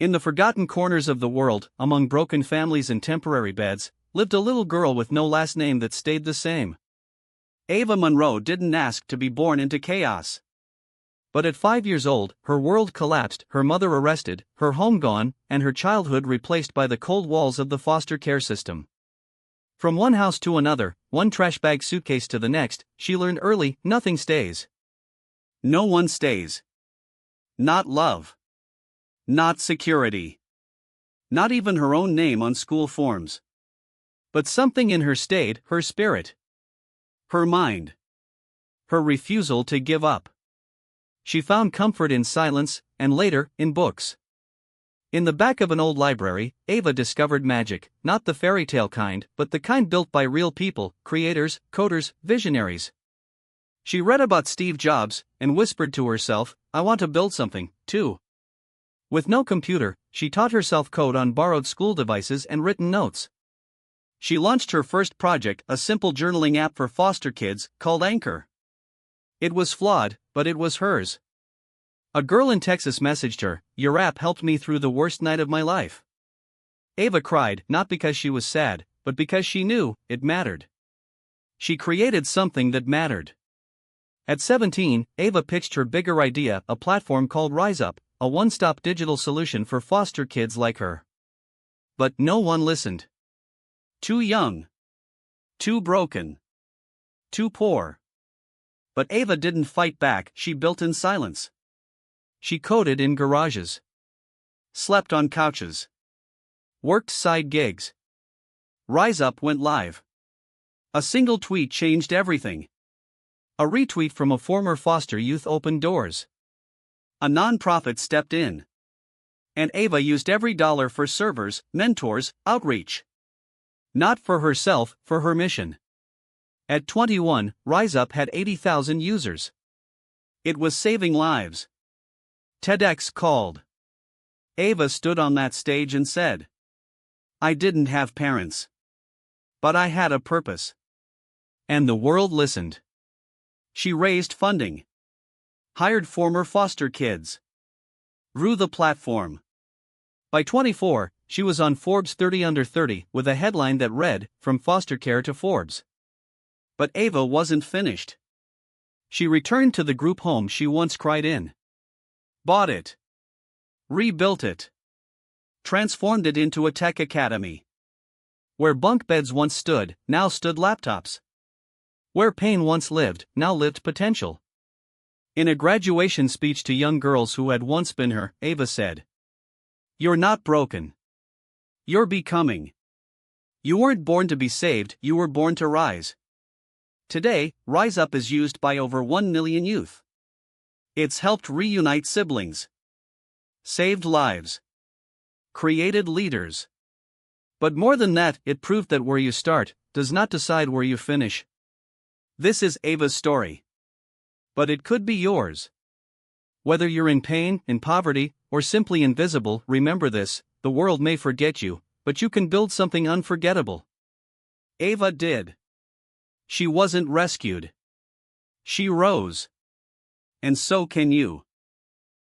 In the forgotten corners of the world, among broken families and temporary beds, lived a little girl with no last name that stayed the same. Ava Monroe didn't ask to be born into chaos. But at 5 years old, her world collapsed, her mother arrested, her home gone, and her childhood replaced by the cold walls of the foster care system. From one house to another, one trash bag suitcase to the next, she learned early, nothing stays. No one stays. Not love. Not security. Not even her own name on school forms. But something in her stayed, her spirit. Her mind. Her refusal to give up. She found comfort in silence, and later, in books. In the back of an old library, Ava discovered magic, not the fairy tale kind, but the kind built by real people, creators, coders, visionaries. She read about Steve Jobs, and whispered to herself, I want to build something, too. With no computer, she taught herself code on borrowed school devices and written notes. She launched her first project, a simple journaling app for foster kids, called Anchor. It was flawed, but it was hers. A girl in Texas messaged her, your app helped me through the worst night of my life. Ava cried, not because she was sad, but because she knew it mattered. She created something that mattered. At 17, Ava pitched her bigger idea, a platform called Rise Up, a one-stop digital solution for foster kids like her. But no one listened. Too young. Too broken. Too poor. But Ava didn't fight back, she built in silence. She coded in garages. Slept on couches. Worked side gigs. Rise Up went live. A single tweet changed everything. A retweet from a former foster youth opened doors. A nonprofit stepped in. And Ava used every dollar for servers, mentors, outreach. Not for herself, for her mission. At 21, Rise Up had 80,000 users. It was saving lives. TEDx called. Ava stood on that stage and said, I didn't have parents. But I had a purpose. And the world listened. She raised funding. Hired former foster kids. Grew the platform. By 24, she was on Forbes 30 Under 30 with a headline that read, From Foster Care to Forbes. But Ava wasn't finished. She returned to the group home she once cried in. Bought it. Rebuilt it. Transformed it into a tech academy. Where bunk beds once stood, now stood laptops. Where pain once lived, now lived potential. In a graduation speech to young girls who had once been her, Ava said, You're not broken. You're becoming. You weren't born to be saved, you were born to rise. Today, Rise Up is used by over 1 million youth. It's helped reunite siblings. Saved lives. Created leaders. But more than that, it proved that where you start does not decide where you finish. This is Ava's story. But it could be yours. Whether you're in pain, in poverty, or simply invisible, remember this, the world may forget you, but you can build something unforgettable. Ava did. She wasn't rescued. She rose. And so can you.